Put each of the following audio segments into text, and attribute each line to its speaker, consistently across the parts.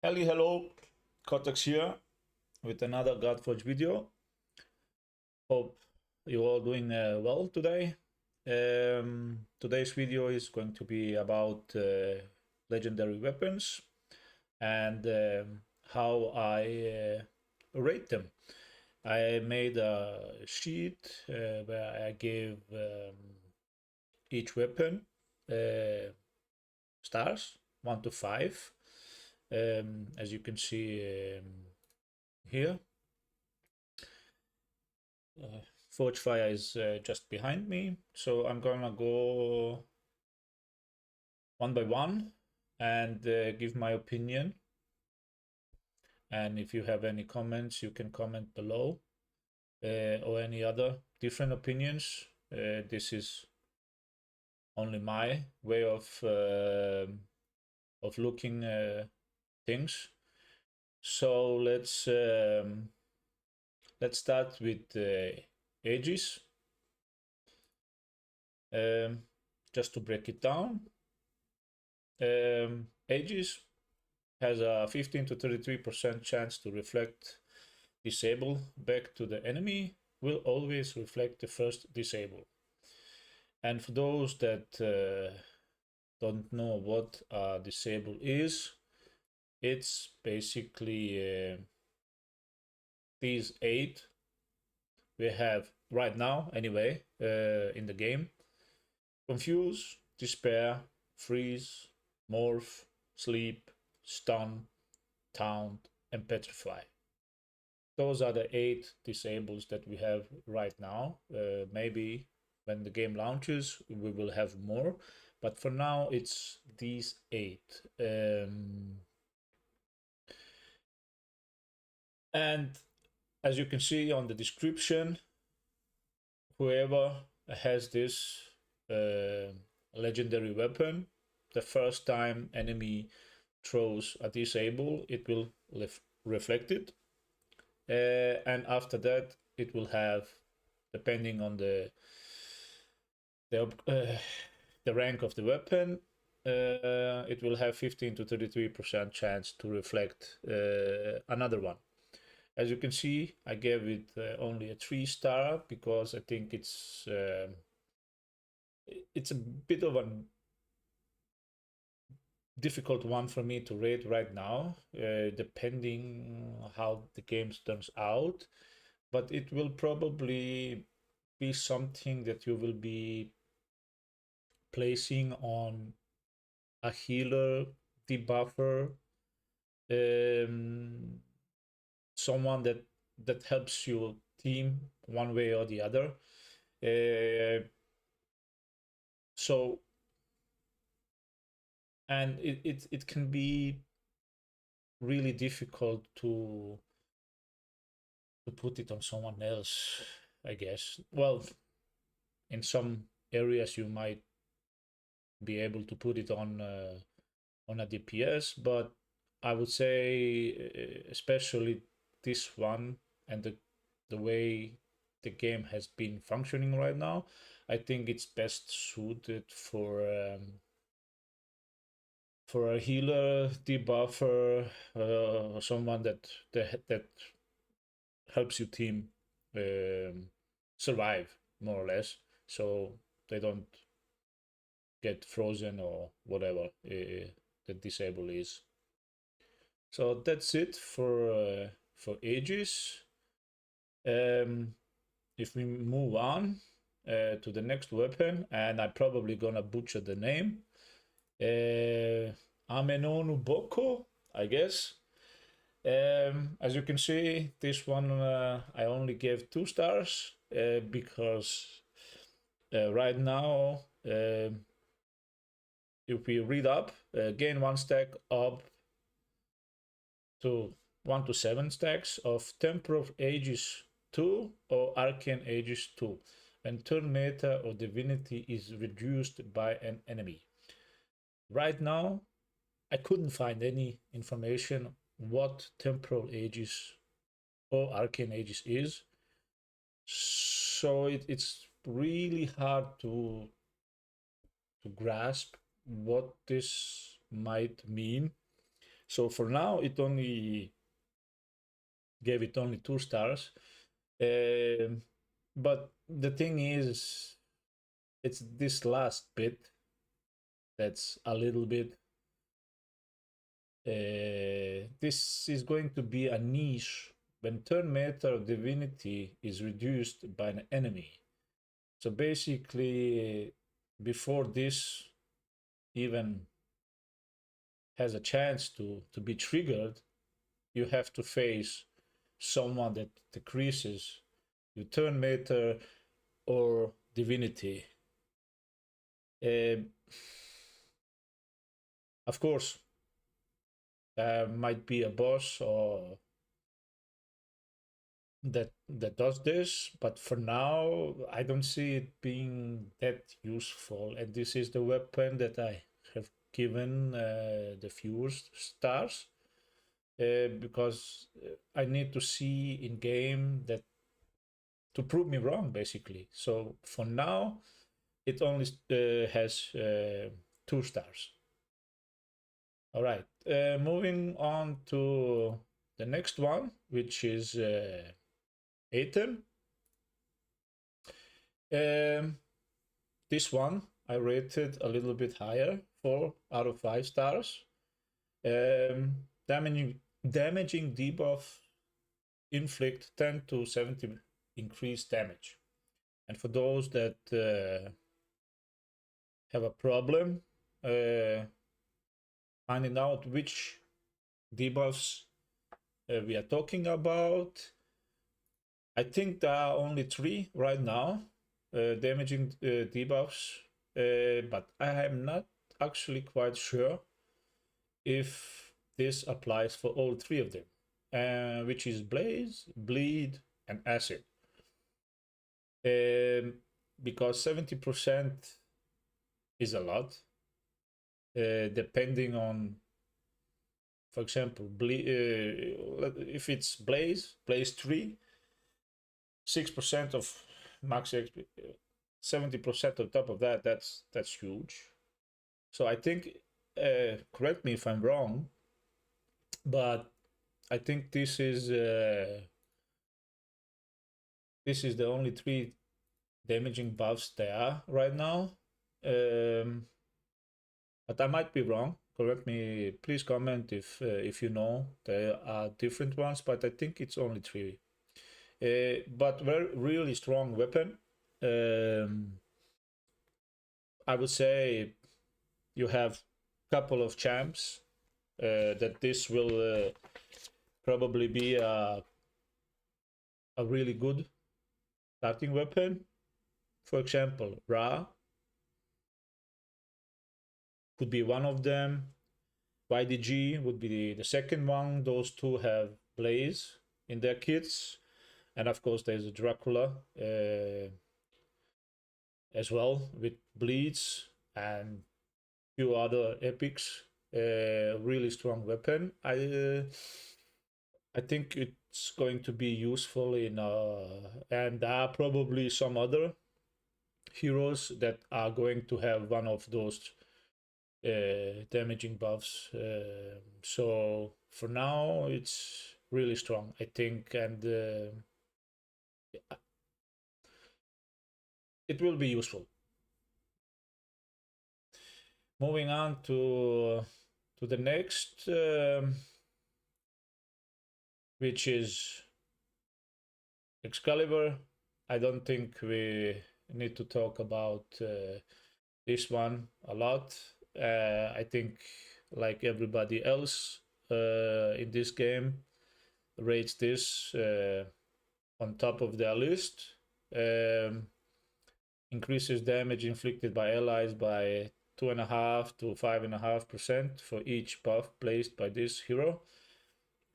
Speaker 1: Hello, Kottax here with another Godforge video. Hope you're all doing well today. Today's video is going to be about legendary weapons and how I rate them. I made a sheet where I gave each weapon stars 1 to 5. As you can see here. Forgefire is just behind me, so I'm gonna go one by one and give my opinion. And if you have any comments, you can comment below or any other different opinions. This is only my way of looking things. So let's start with Aegis. Just to break it down, Aegis has a 15 to 33% chance to reflect disable back to the enemy, will always reflect the first disable. And for those that don't know what a disable is, it's basically these 8 we have right now anyway in the game: confuse, despair, freeze, morph, sleep, stun, taunt, and petrify. Those are the 8 disables that we have right now. Maybe when the game launches we will have more, but for now it's these 8. And as you can see on the description, whoever has this legendary weapon, the first time enemy throws a disable, it will reflect it. And after that, it will have, depending on the rank of the weapon, it will have 15 to 33% chance to reflect another one. As you can see, I gave it only a 3-star because I think it's a bit of a difficult one for me to rate right now, depending how the game turns out. But it will probably be something that you will be placing on a healer, debuffer, someone that helps your team one way or the other. So, and it can be really difficult to put it on someone else, I guess. Well, in some areas you might be able to put it on a DPS, but I would say especially this one and the way the game has been functioning right now, I think it's best suited for a healer, debuffer, someone that helps your team survive more or less, so they don't get frozen or whatever the disable is. So that's it for Aegis. If we move on to the next weapon, and I'm probably gonna butcher the name, Ame-No-Nobuko, I guess. As you can see, this one I only gave 2 stars because right now, if we read up, gain 1 stack up to 1 to 7 stacks of Temporal Aegis 2 or Arcane Aegis 2 when turn meta or divinity is reduced by an enemy. Right now, I couldn't find any information what Temporal Aegis or Arcane Aegis is, so it's really hard to grasp what this might mean. So for now, it only gave it only 2 stars. But the thing is, it's this last bit that's a little bit. This is going to be a niche when turn meter of divinity is reduced by an enemy. So basically, before this even has a chance to be triggered, you have to face someone that decreases your turn meter or divinity. Of course, there might be a boss or that does this, but for now I don't see it being that useful, and this is the weapon that I have given the fewest stars, because I need to see in game that to prove me wrong, basically. So for now it only has 2 stars. All right, moving on to the next one, which is Aten. This one I rated a little bit higher, 4 out of 5 stars. Damaging debuff inflict 10 to 70 increased damage. And for those that have a problem finding out which debuffs we are talking about, I think there are only 3 right now, damaging debuffs, but I am not actually quite sure if this applies for all 3 of them, which is Blaze, Bleed, and Acid. Because 70% is a lot, depending on, for example, if it's Blaze 3, 6% of max XP, 70% on top of that, that's huge. So I think, correct me if I'm wrong, but I think this is the only 3 damaging buffs there are right now. But I might be wrong. Correct me, please comment if you know there are different ones, but I think it's only 3. But really strong weapon. I would say you have a couple of champs that this will probably be a really good starting weapon. For example, Ra could be one of them. YDG would be the second one. Those 2 have Blaze in their kits. And of course, there's a Dracula as well with Bleeds and few other epics. Really strong weapon. I think it's going to be useful in and there are probably some other heroes that are going to have one of those damaging buffs. So for now, it's really strong, I think, and it will be useful. Moving on to the next, which is Excalibur. I don't think we need to talk about this one a lot. I think, like everybody else in this game, rates this on top of their list. Increases damage inflicted by allies by 2.5 to 5.5% for each buff placed by this hero.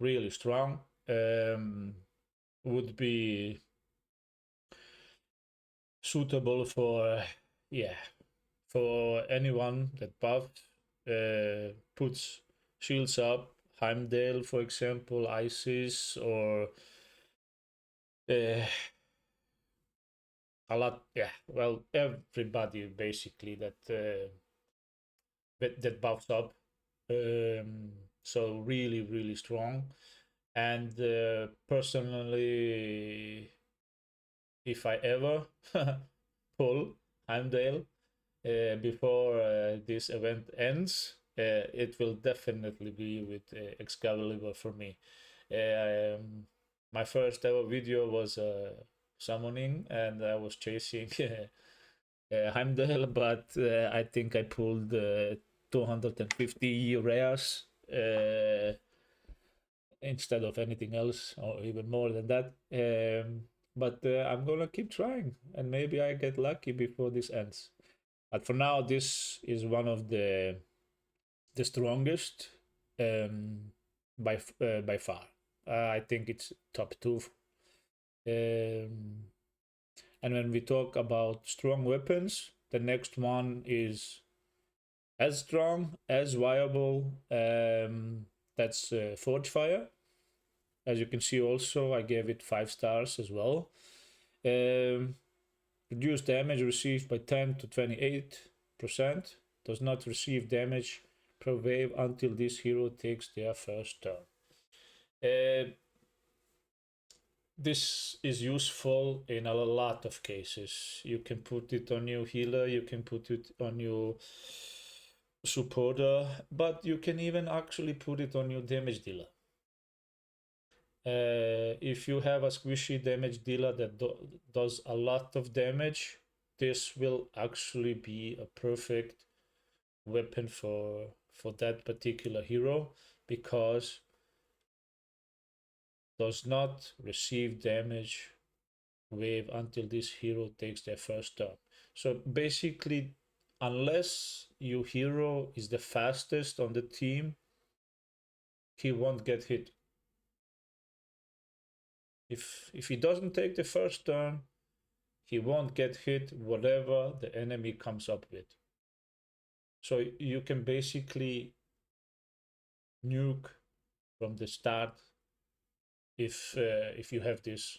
Speaker 1: Really strong. Would be suitable for for anyone that buffed puts shields up. Heimdall, for example, Isis, or a lot. Yeah, well, everybody basically that buffs up. So really strong. And personally, if I ever pull Heimdall before this event ends, it will definitely be with Excalibur for me. My first ever video was summoning, and I was chasing Heimdall, but I think I pulled 250 rares instead of anything else, or even more than that. But I'm gonna keep trying, and maybe I get lucky before this ends. But for now, this is one of the strongest by far. I think it's top 2. And when we talk about strong weapons, the next one is as strong, as viable. That's Forgefire. As you can see, also I gave it 5 stars as well. Reduce damage received by 10 to 28%. Does not receive damage per wave until this hero takes their first turn. This is useful in a lot of cases. You can put it on your healer, you can put it on your supporter, but you can even actually put it on your damage dealer. If you have a squishy damage dealer that does a lot of damage, this will actually be a perfect weapon for that particular hero, because does not receive damage wave until this hero takes their first turn. So basically, unless your hero is the fastest on the team, he won't get hit. If he doesn't take the first turn, he won't get hit whatever the enemy comes up with. So you can basically nuke from the start if you have this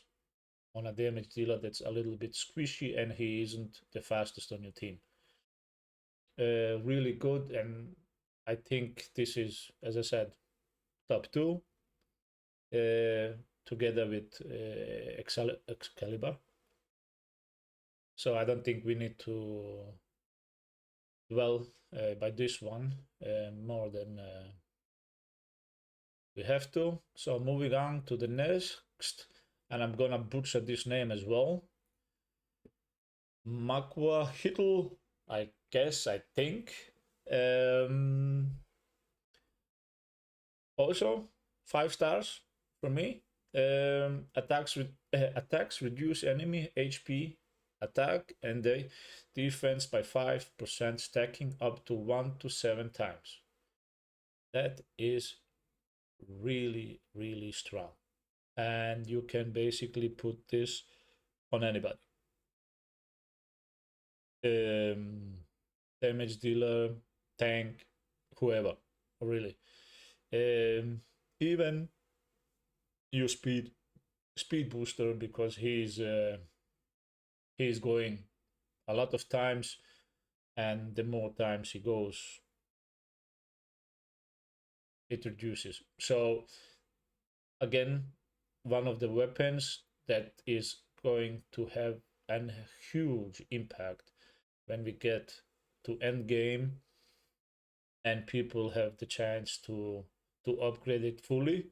Speaker 1: on a damage dealer that's a little bit squishy and he isn't the fastest on your team. Really good, and I think this is, as I said, top 2 together with Excalibur. So I don't think we need to dwell by this one more than we have to. So moving on to the next, and I'm gonna butcher this name as well. Maqauhuitl, I guess, I think. Also 5 stars for me. Attacks reduce enemy HP attack and the defense by 5%, stacking up to 1 to 7 times. That is really strong, and you can basically put this on anybody. Damage dealer, tank, whoever, really. Even your speed booster, because he's going a lot of times, and the more times he goes, it reduces. So again, one of the weapons that is going to have a huge impact when we get to end game and people have the chance to upgrade it fully.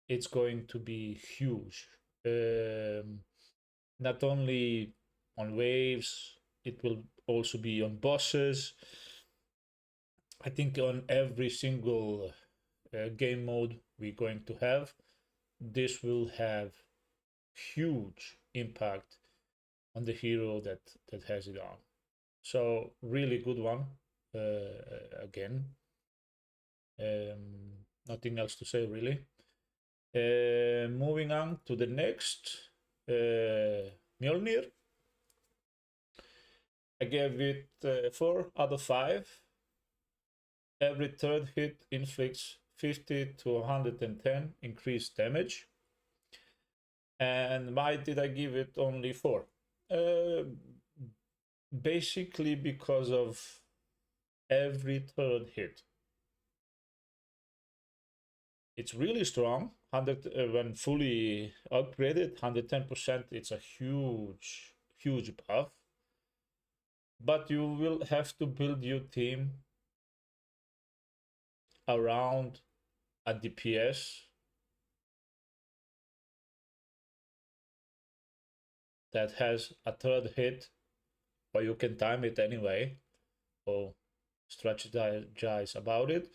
Speaker 1: It's going to be huge. Not only on waves, it will also be on bosses. I think on every single game mode we're going to have, this will have huge impact on the hero that has it on. So really good one. Again, nothing else to say really. Moving on to the next, Mjolnir. I gave it 4 out of 5. Every third hit inflicts 50 to 110 increased damage. And why did I give it only 4? Basically because of every third hit. It's really strong. 100 when fully upgraded, 110%. It's a huge buff. But you will have to build your team around a DPS that has a third hit, or you can time it anyway, or strategize about it,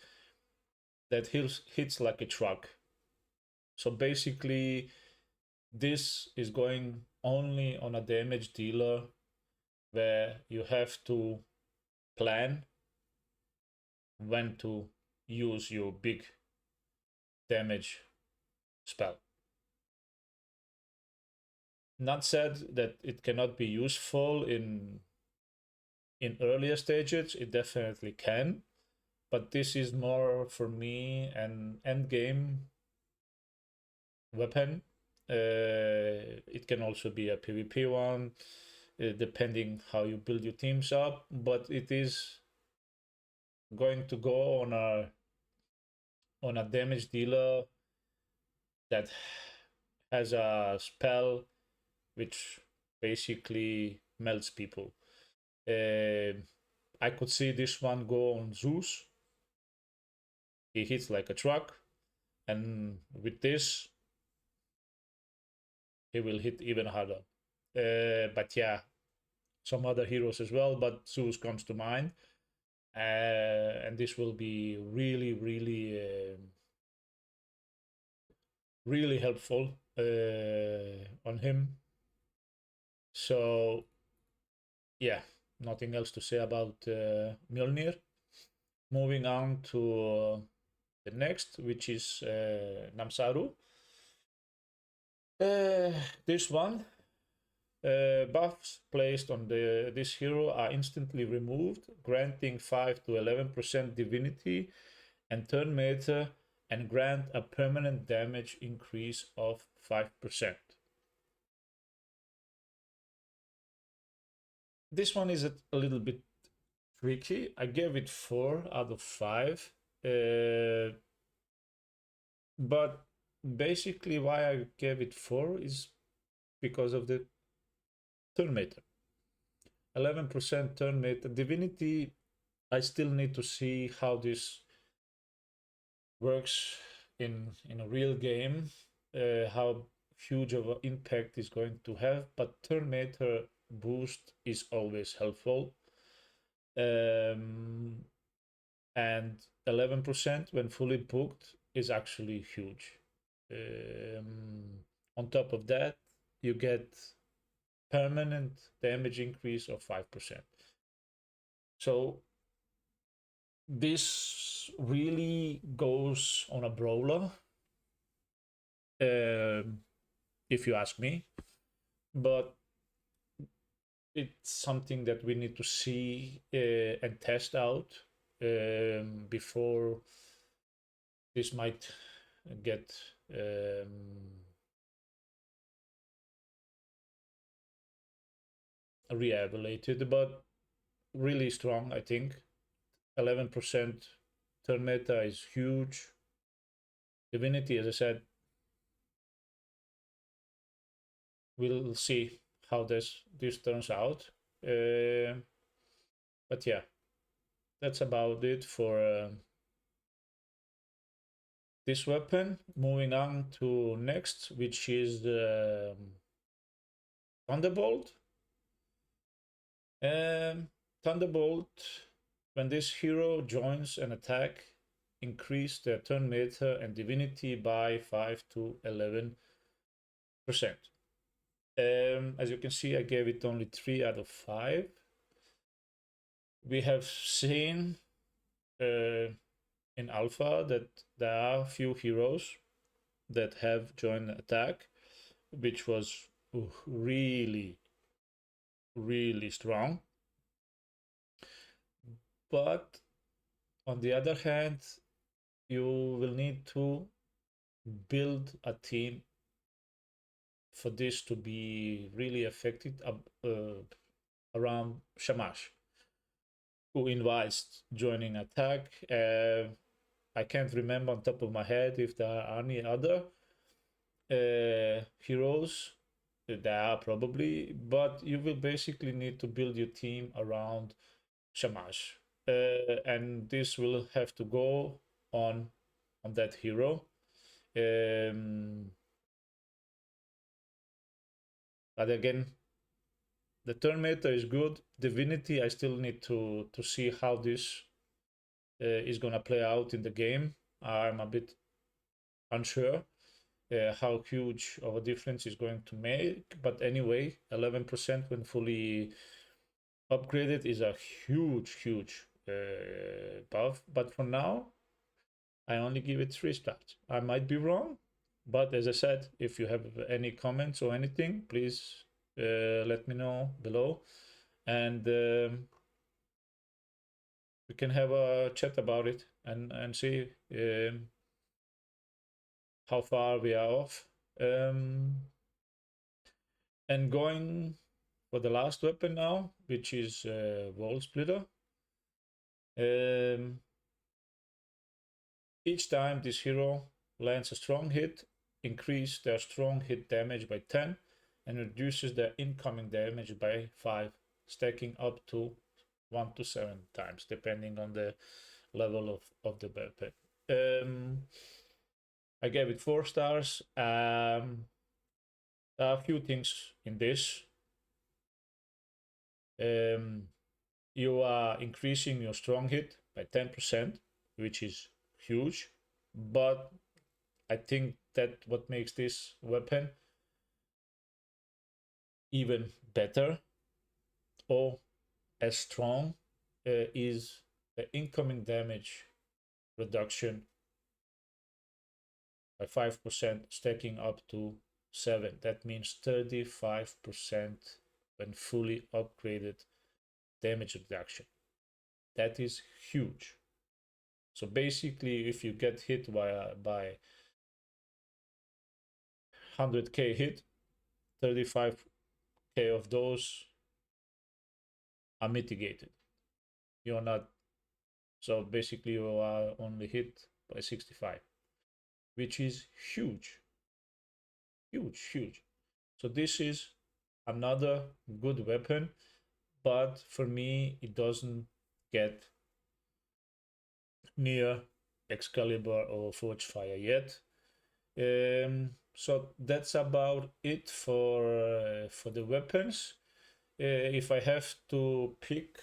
Speaker 1: that hits like a truck. So basically, this is going only on a damage dealer where you have to plan when to use your big damage spell. Not said that it cannot be useful in earlier stages, it definitely can, but this is more for me an end game weapon. It can also be a PvP one, depending how you build your teams up, but it is going to go on a damage dealer that has a spell which basically melts people. I could see this one go on Zeus. He hits like a truck, and with this, he will hit even harder. But yeah, some other heroes as well, but Zeus comes to mind. And this will be really helpful on him. So yeah, nothing else to say about Mjolnir. Moving on to the next, which is Namsaru. This one, buffs placed on this hero are instantly removed, granting 5 to 11% divinity and turn meter, and grant a permanent damage increase of 5%. This one is a little bit tricky. I gave it 4 out of 5. But basically why I gave it 4 is because of the turn meter. 11% turn meter. Divinity, I still need to see how this works in a real game, how huge of an impact is going to have, but turn meter boost is always helpful. And 11% when fully booked is actually huge. On top of that, you get permanent damage increase of 5%. So this really goes on a brawler, if you ask me, but it's something that we need to see and test out before this might get re-evaluated, but really strong, I think. 11% turn meta is huge. Divinity, as I said, we'll see how this turns out. But yeah, that's about it for this weapon. Moving on to next, which is the Thunderbolt. Thunderbolt, when this hero joins an attack, increase their turn meter and divinity by 5 to 11%. As you can see, I gave it only 3 out of 5. We have seen in alpha that there are few heroes that have joined attack, which was really strong. But on the other hand, you will need to build a team for this to be really effective around Shamash, who invites joining attack. I can't remember on top of my head if there are any other heroes. There are probably, but you will basically need to build your team around Shamash, and this will have to go on that hero. But again, the turn meta is good. Divinity, I still need to see how this is gonna play out in the game. I'm a bit unsure how huge of a difference is going to make. But anyway, 11% when fully upgraded is a huge buff. But for now, I only give it 3 stars. I might be wrong, but as I said, if you have any comments or anything, please let me know below, and we can have a chat about it and see how far we are off. And going for the last weapon now, which is Worldsplitter. Each time this hero lands a strong hit, increase their strong hit damage by 10 and reduces their incoming damage by 5, stacking up to 1 to 7 times, depending on the level of the weapon. I gave it 4 stars. There are a few things in this. You are increasing your strong hit by 10%, which is huge, but I think that what makes this weapon even better or as strong is the incoming damage reduction by 5%, stacking up to 7. That means 35% when fully upgraded damage reduction. That is huge. So basically, if you get hit by 100k hit, 35k of those are mitigated. You're not, so basically you are only hit by 65, which is huge. So this is another good weapon, but for me it doesn't get near Excalibur or Forgefire yet. So that's about it for the weapons. If I have to pick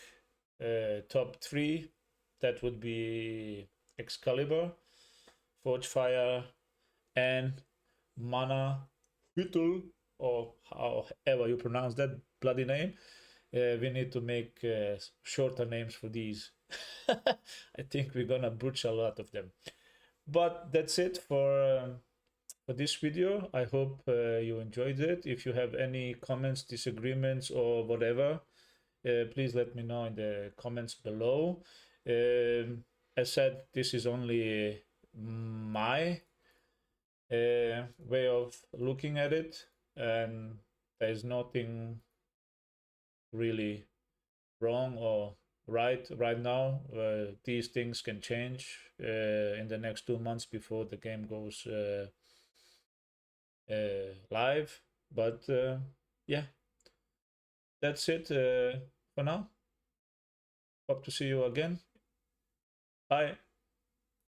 Speaker 1: top 3, that would be Excalibur, Forgefire, and Maqauhuitl, or however you pronounce that bloody name. We need to make shorter names for these. I think we're gonna butcher a lot of them. But that's it for this video. I hope you enjoyed it. If you have any comments, disagreements, or whatever, please let me know in the comments below. As said, this is only my way of looking at it, and there's nothing really wrong or right now. These things can change in the next 2 months before the game goes live, but yeah, that's it for now. Hope to see you again. Bye.